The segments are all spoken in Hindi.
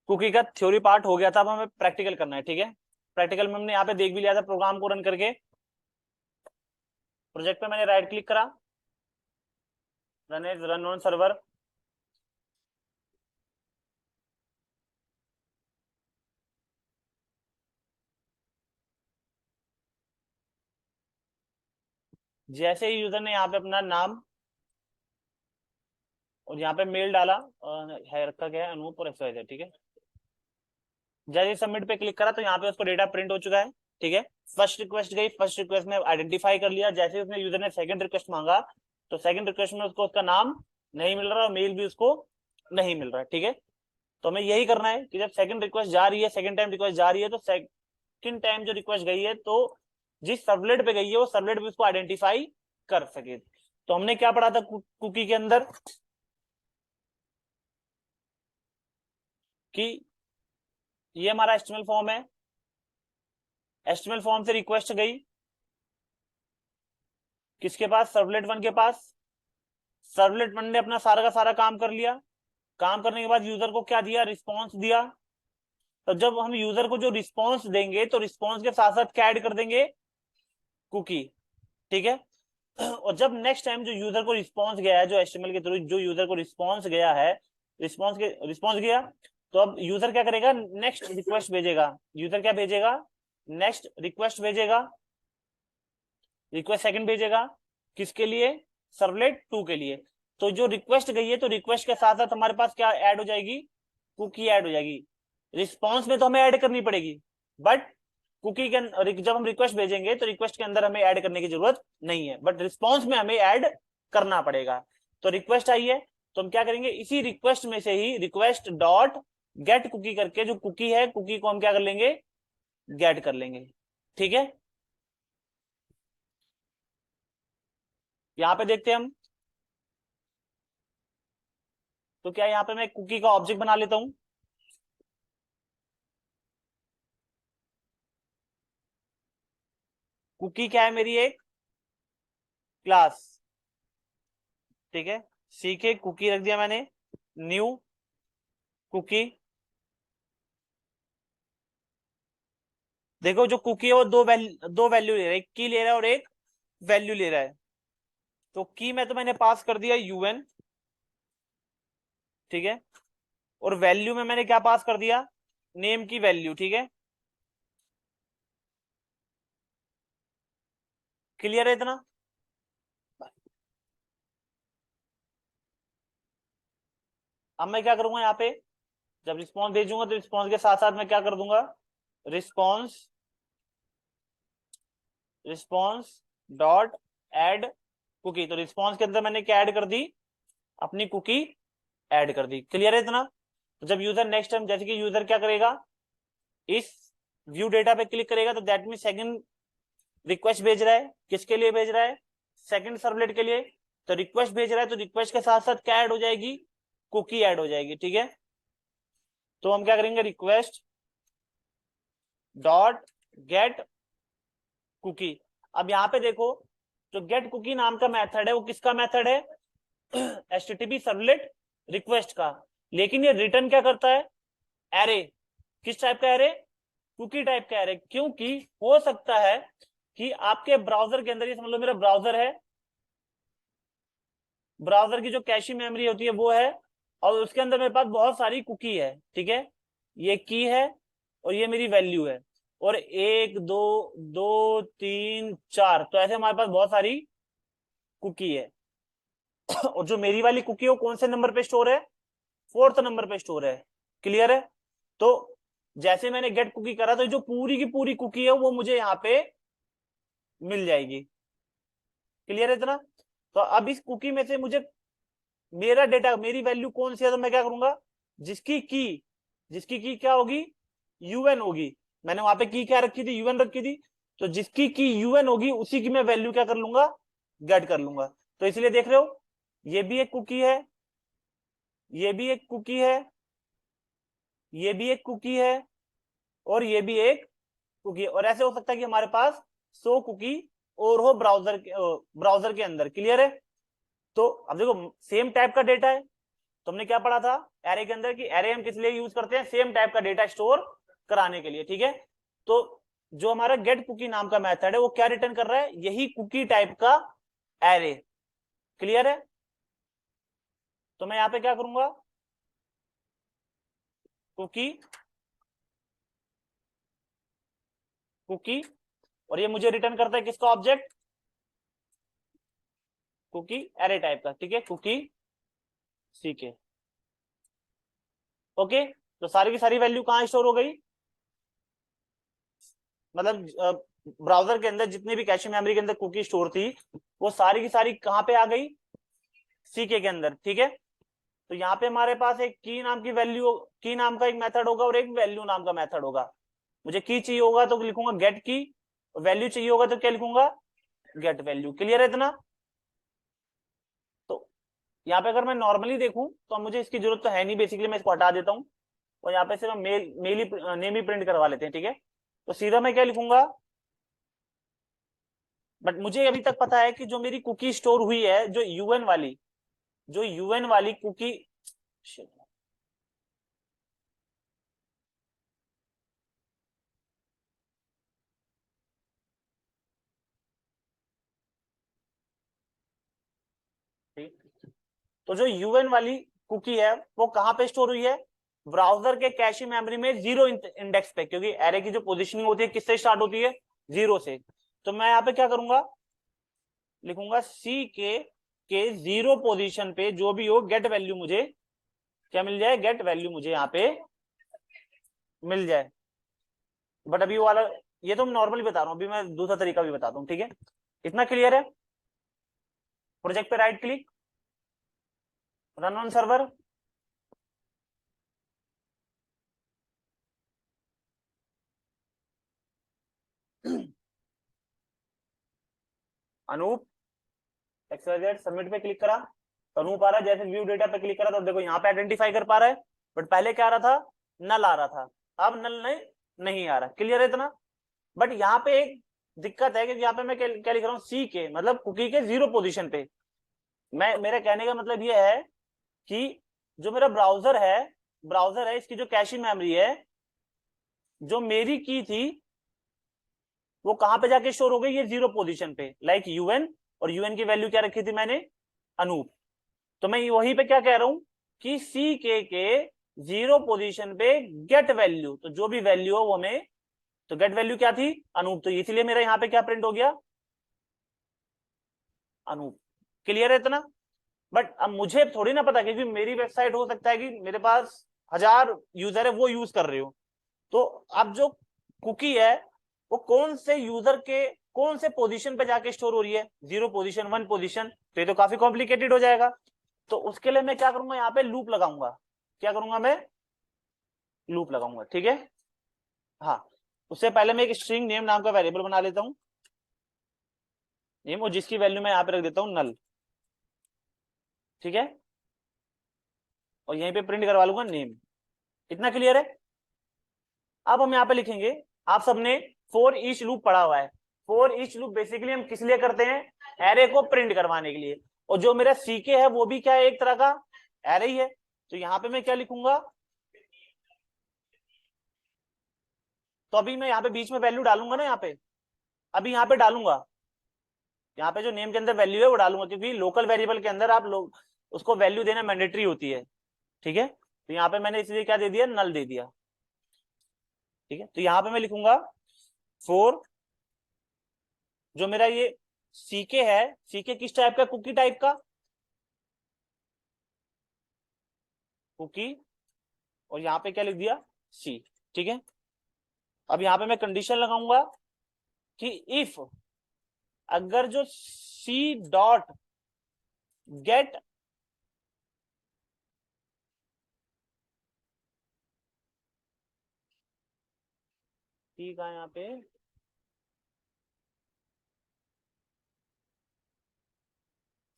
कुकी का थ्योरी पार्ट हो गया था, अब हमें प्रैक्टिकल करना है। ठीक है, प्रैक्टिकल में हमने यहाँ पे देख भी लिया था प्रोग्राम को रन करके। प्रोजेक्ट पे मैंने राइट क्लिक करा, रन ऑन सर्वर। जैसे ही यूजर ने यहाँ पे अपना नाम और यहाँ पे मेल डाला, है रखा क्या है, अनूप और XYZ। ठीक है, जैसे सबमिट पे क्लिक करा तो यहाँ पे उसको डेटा प्रिंट हो चुका है। ठीक है, फर्स्ट रिक्वेस्ट गई, फर्स्ट रिक्वेस्ट में आइडेंटिफाई कर लिया। जैसे उसने यूजर ने सेकंड रिक्वेस्ट मांगा तो सेकंड रिक्वेस्ट में उसको उसका नाम नहीं मिल रहा और मेल भी उसको नहीं मिल रहा है। ठीक है, तो हमें यही करना है कि जब सेकंड रिक्वेस्ट जा रही है, सेकंड टाइम रिक्वेस्ट जा रही है, तो सेकंड टाइम जो रिक्वेस्ट गई है तो जिस सर्वलेट पे गई है वो सर्वलेट भी उसको आइडेंटिफाई कर सके। तो हमने क्या पढ़ा था कुकी के अंदर कि ये हमारा एचटीएमएल फॉर्म है, एचटीएमएल फॉर्म से रिक्वेस्ट गई किसके पास, सर्वलेट 1 के पास। सर्वलेट 1 ने अपना सारा का सारा काम कर लिया। काम करने के बाद यूजर को क्या दिया, रिस्पॉन्स दिया। तो जब हम यूजर को जो रिस्पॉन्स देंगे तो रिस्पॉन्स के साथ साथ क्या ऐड कर देंगे, कुकी। ठीक है, और जब नेक्स्ट टाइम जो यूजर को रिस्पॉन्स गया है, जो एचटीएमएल के थ्रू जो यूजर को रिस्पॉन्स गया है, रिस्पॉन्स गया, तो अब यूजर क्या करेगा, नेक्स्ट रिक्वेस्ट भेजेगा। यूजर क्या भेजेगा, नेक्स्ट रिक्वेस्ट भेजेगा, रिक्वेस्ट सेकंड भेजेगा। किसके लिए, सर्वलेट 2 के लिए। तो जो रिक्वेस्ट गई है तो रिक्वेस्ट के साथ साथ हमारे पास क्या ऐड हो जाएगी, कुकी ऐड हो जाएगी। रिस्पॉन्स में तो हमें ऐड करनी पड़ेगी, बट कुकी के जब हम रिक्वेस्ट भेजेंगे तो रिक्वेस्ट के अंदर हमें ऐड करने की जरूरत नहीं है, बट रिस्पॉन्स में हमें ऐड करना पड़ेगा। तो रिक्वेस्ट आई है तो हम क्या करेंगे, इसी रिक्वेस्ट में से ही रिक्वेस्ट डॉट गेट कुकी करके जो कुकी है, कुकी को हम क्या कर लेंगे, गेट कर लेंगे। ठीक है, यहां पे देखते हैं हम। तो क्या यहाँ पे मैं कुकी का ऑब्जेक्ट बना लेता हूं। कुकी क्या है, मेरी एक क्लास। ठीक है, सीखे कुकी रख दिया मैंने, न्यू कुकी। देखो जो कुकी है वो दो वैल्यू ले रहा है, एक की ले रहा है और एक वैल्यू ले रहा है। तो की में तो मैंने पास कर दिया UN। ठीक है, और वैल्यू में मैंने क्या पास कर दिया, नेम की वैल्यू। ठीक है, क्लियर है इतना। अब मैं क्या करूंगा, यहाँ पे जब रिस्पॉन्स भेजूंगा तो रिस्पॉन्स के साथ साथ मैं क्या कर दूंगा, response response dot add cookie. तो रिस्पॉन्स के अंदर मैंने क्या ऐड कर दी, अपनी कुकी ऐड कर दी। क्लियर है इतना। तो जब यूजर नेक्स्ट टाइम, जैसे कि यूजर क्या करेगा, इस व्यू डेटा पे क्लिक करेगा तो दैट मीन सेकंड रिक्वेस्ट भेज रहा है। किसके लिए भेज रहा है, सेकंड सर्वलेट के लिए। तो रिक्वेस्ट भेज रहा है तो रिक्वेस्ट के साथ साथ क्या ऐड हो जाएगी, कुकी ऐड हो जाएगी। ठीक है, तो हम क्या करेंगे, रिक्वेस्ट डॉट गेट कुकी। अब यहाँ पे देखो, जो गेट कुकी नाम का मेथड है वो किसका मेथड है, HTTP सर्वलेट रिक्वेस्ट का। लेकिन ये रिटर्न क्या करता है, एरे। किस टाइप का एरे, कुकी टाइप का एरे। क्योंकि हो सकता है कि आपके ब्राउजर के अंदर, ये समझ लो मेरा ब्राउजर है, ब्राउजर की जो कैशी मेमोरी होती है वो है, और उसके अंदर मेरे पास बहुत सारी कुकी है। ठीक है, ये की है और ये मेरी वैल्यू है, और 1 2 2 3 4, तो ऐसे हमारे पास बहुत सारी कुकी है। और जो मेरी वाली कुकी है वो कौन से नंबर पे स्टोर है, 4th नंबर पे स्टोर है। क्लियर है। तो जैसे मैंने गेट कुकी करा तो जो पूरी की पूरी कुकी है वो मुझे यहाँ पे मिल जाएगी। क्लियर है इतना। तो अब इस कुकी में से मुझे मेरा डेटा, मेरी वैल्यू कौन सी है, तो मैं क्या करूंगा, जिसकी की क्या होगी, UN होगी। मैंने वहां पे की क्या रखी थी, UN रखी थी। तो जिसकी की UN होगी उसी की मैं वैल्यू क्या कर लूंगा, गेट कर लूंगा। तो इसलिए देख रहे हो, ये भी एक कुकी है, ये भी एक कुकी है, ये भी एक कुकी है, और ये भी एक कुकी। और ऐसे हो सकता है कि हमारे पास 100 कुकी और हो ब्राउजर के अंदर। क्लियर है। तो अब देखो सेम टाइप का डेटा है, तुमने क्या पढ़ा था एरे के अंदर कि एरे हम किस लिए यूज करते हैं, सेम टाइप का डेटा स्टोर कराने के लिए, ठीक है। तो जो हमारा गेट कुकी नाम का मेथड है वो क्या रिटर्न कर रहा है, यही कुकी टाइप का एरे। क्लियर है। तो मैं यहां पे क्या करूंगा, कुकी कुकी, और ये मुझे रिटर्न करता है किसका ऑब्जेक्ट, कुकी एरे टाइप का, ठीक है, कुकी सीके। ओके, तो सारी की सारी वैल्यू कहां स्टोर हो गई, मतलब ब्राउजर के अंदर जितनी भी कैश मेमोरी के अंदर कुकी स्टोर थी वो सारी की सारी कहां पे आ गई, सीके के अंदर, ठीक है। तो यहाँ पे हमारे पास एक की नाम की वैल्यू, की नाम का एक मेथड होगा और एक वैल्यू नाम का मेथड होगा। मुझे की चाहिए होगा तो लिखूंगा गेट की, वैल्यू चाहिए होगा तो क्या लिखूंगा, गेट वैल्यू। क्लियर है इतना। तो यहाँ पे अगर मैं नॉर्मली देखूं तो मुझे इसकी जरूरत तो है नहीं, बेसिकली मैं इसको हटा देता हूँ और यहाँ पे सिर्फ मेल ही नेम ही प्रिंट करवा लेते हैं, ठीक है। तो सीधा मैं क्या लिखूंगा, बट मुझे अभी तक पता है कि जो मेरी कुकी स्टोर हुई है, जो यूएन वाली, जो यूएन वाली कुकी, तो जो यूएन वाली कुकी है वो कहां पे स्टोर हुई है, ब्राउजर के कैश मेमोरी में जीरो इंडेक्स पे, क्योंकि एरे की जो पोजीशनिंग होती है किससे स्टार्ट होती है, जीरो से। तो मैं यहाँ पे क्या करूंगा, लिखूंगा सी के जीरो पोजीशन पे जो भी हो गेट वैल्यू मुझे क्या मिल जाए, गेट वैल्यू मुझे यहाँ पे मिल जाए। बट अभी वो वाला, ये तो मैं नॉर्मली बता रहा हूँ, अभी मैं दूसरा तरीका भी बताता हूँ, ठीक है। इतना क्लियर है। प्रोजेक्ट पे right click, run on server. Anoop XYZ submit पे क्लिक करा तो अनूप आ रहा है, जैसे व्यू डेटा पे क्लिक करा तो देखो यहाँ पे आइडेंटिफाई कर पा रहा है, बट पहले क्या आ रहा था, नल आ रहा था, अब नल नहीं आ रहा। क्लियर है इतना। बट यहाँ पे एक दिक्कत है कि यहाँ पे मैं क्या लिख रहा हूँ, सी के मतलब कुकी के जीरो पोजीशन पे। मैं, मेरे कहने का मतलब ये है कि जो मेरा ब्राउजर है इसकी जो कैशी मेमोरी है, जो मेरी की थी वो कहां पे जाके स्टोर हो गई, ये जीरो पोजीशन पे, लाइक यूएन, और यूएन की वैल्यू क्या रखी थी मैंने, अनूप। तो मैं वहीं पे क्या कह रहा हूं कि सी के जीरो पोजीशन पे गेट वैल्यू, तो जो भी वैल्यू हो वो हमें, तो गेट वैल्यू क्या थी, अनूप, तो इसलिए मेरा यहाँ पे क्या प्रिंट हो गया, अनूप। क्लियर है इतना। बट अब मुझे थोड़ी ना पता, क्योंकि मेरी वेबसाइट हो सकता है कि मेरे पास 1000 यूजर है वो यूज कर रहे हो, तो अब जो कुकी है वो कौन से यूजर के कौन से पोजीशन पे जाके स्टोर हो रही है, जीरो पोजीशन, वन पोजीशन, तो ये तो काफी कॉम्प्लिकेटेड हो जाएगा। तो उसके लिए मैं क्या करूंगा, यहाँ पे लूप लगाऊंगा। क्या करूंगा मैं, लूप लगाऊंगा, ठीक है। हाँ, उससे पहले मैं एक स्ट्रिंग नेम नाम का वेरिएबल बना लेता हूँ, नेम, और जिसकी वैल्यू मैं यहाँ पे रख देता हूँ नल, ठीक है, और यहीं पे प्रिंट करवा लूंगा नेम। इतना क्लियर है। अब हम यहाँ पे लिखेंगे, आप सबने फॉर ईच लूप पढ़ा हुआ है। फॉर ईच लूप बेसिकली हम किस लिए करते हैं, एरे को प्रिंट करवाने के लिए, और जो मेरा सीके है वो भी क्या है, एक तरह का एरे ही है। तो यहाँ पे मैं क्या लिखूंगा, तो अभी मैं यहाँ पे बीच में वैल्यू डालूंगा ना, यहाँ पे अभी यहाँ पे डालूंगा, यहाँ पे जो नेम के अंदर वैल्यू है वो डालूंगा, क्योंकि लोकल वेरिएबल के अंदर आप लोग उसको वैल्यू देना मैंडेटरी होती है, ठीक है। तो यहाँ पे मैंने इसलिए क्या दे दिया, नल दे दिया, ठीक है। तो यहाँ पे मैं लिखूंगा फोर, जो मेरा ये सीके है, सीके किस टाइप का, कुकी टाइप का, कुकी, और यहाँ पे क्या लिख दिया, सी, ठीक है। अब यहाँ पे मैं कंडीशन लगाऊंगा कि इफ, अगर जो सी डॉट गेट, ठीक है, यहाँ पे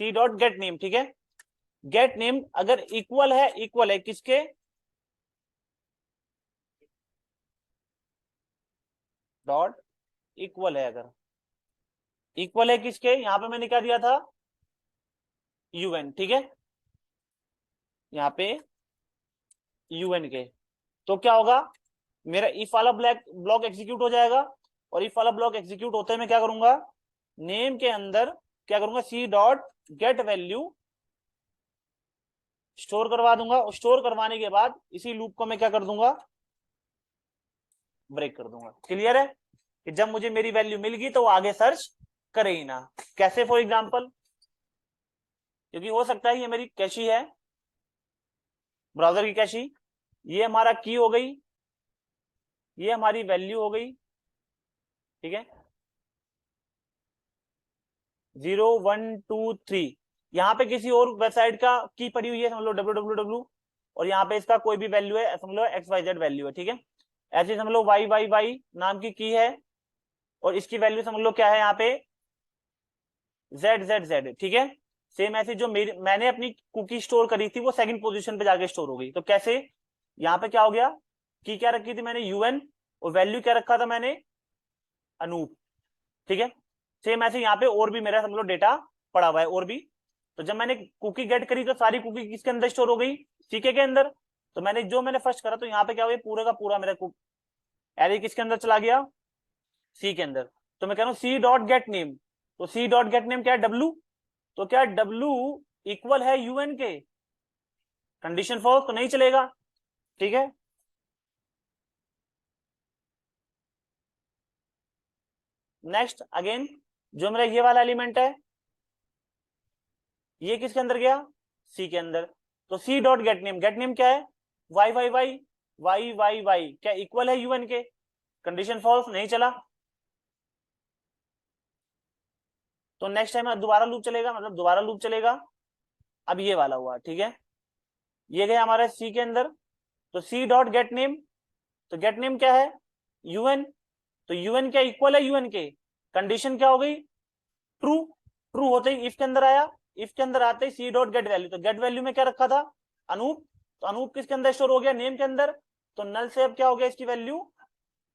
सी डॉट गेट नेम, ठीक है, गेट नेम अगर इक्वल है किसके, डॉट इक्वल है, अगर इक्वल है किसके, यहाँ पे मैंने क्या दिया था, यूएन, ठीक है। यहाँ पे यूएन के, तो क्या होगा, मेरा इफ वाला ब्लॉक एग्जीक्यूट हो जाएगा, और इफ वाला ब्लॉक एग्जीक्यूट होते ही मैं क्या करूंगा, नेम के अंदर क्या करूंगा, C dot get value store करवा दूंगा, और स्टोर करवाने के बाद इसी लूप को मैं क्या कर दूंगा, ब्रेक कर दूंगा। क्लियर है कि जब मुझे मेरी वैल्यू मिल गई तो वो आगे सर्च करे ही ना। कैसे, फॉर एग्जांपल, क्योंकि हो सकता है ये मेरी कैशी है, ब्राउजर की कैशी, ये हमारा की हो गई, ये हमारी वैल्यू हो गई, ठीक है, 0 1 2 3, यहाँ पे किसी और वेबसाइट का की पड़ी हुई है, समझ लो www, और यहाँ पे इसका कोई भी वैल्यू है, समझ लो XYZ वैल्यू है, ठीक है। ऐसे समझ लो YYY नाम की है, और इसकी वैल्यू समझ लो क्या है यहाँ पे, ZZZ, ठीक है। सेम ऐसे जो मेरी मैंने अपनी कुकी स्टोर करी थी वो सेकंड पोजीशन पे जाके स्टोर हो गई, तो कैसे, यहाँ पे क्या हो गया, की क्या रखी थी मैंने, UN, और वैल्यू क्या रखा था मैंने, अनूप, ठीक है। सेम ऐसे यहाँ पे और भी मेरा समझ लो डेटा पड़ा हुआ है और भी, तो जब मैंने कुकी गेट करी तो सारी कुकी किसके अंदर स्टोर हो गई, सीके के अंदर। तो मैंने फर्स्ट करा, तो यहाँ पे क्या हुआ, पूरा का पूरा मेरा एरे किसके अंदर चला गया, सी के अंदर। तो मैं कह रहा हूँ सी डॉट गेट नेम, तो सी डॉट गेट नेम क्या है, W, तो क्या W इक्वल है UN के, कंडीशन फॉल्स तो नहीं चलेगा, ठीक है। नेक्स्ट अगेन, जो मेरा ये वाला एलिमेंट है, ये किसके अंदर गया, सी के अंदर, तो सी डॉट गेट नेम क्या है, Y Y Y Y Y Y, क्या इक्वल है UN के, कंडीशन फॉल्स नहीं चला। तो नेक्स्ट टाइम दोबारा लूप चलेगा, मतलब दोबारा लूप चलेगा। अब ये वाला हुआ, ठीक है, ये गया हमारा सी के अंदर, तो सी डॉट गेट नेम, तो गेट नेम क्या है, UN, तो UN क्या इक्वल है UN के, कंडीशन क्या हो गई, ट्रू, ट्रू होते ही इफ के अंदर आया, इफ के अंदर आते ही सी डॉट गेट वैल्यू, तो गेट वैल्यू में क्या रखा था, अनूप, तो अनूप किसके अंदर स्टोर हो गया, नेम के अंदर, तो नल से अब क्या हो गया इसकी वैल्यू,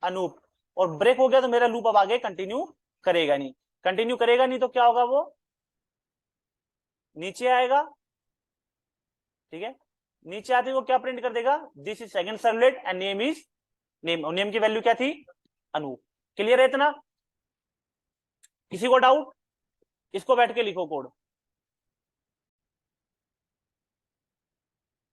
अनूप, और ब्रेक हो गया, तो मेरा लूप अब आगे कंटिन्यू करेगा नहीं, कंटिन्यू करेगा नहीं तो क्या होगा, वो नीचे आएगा, ठीक है, नीचे आते वो क्या प्रिंट कर देगा, this is second servlet and name is name, और नेम की वैल्यू क्या थी, अनूप। क्लियर है इतना, किसी को डाउट, इसको बैठ के लिखो कोड।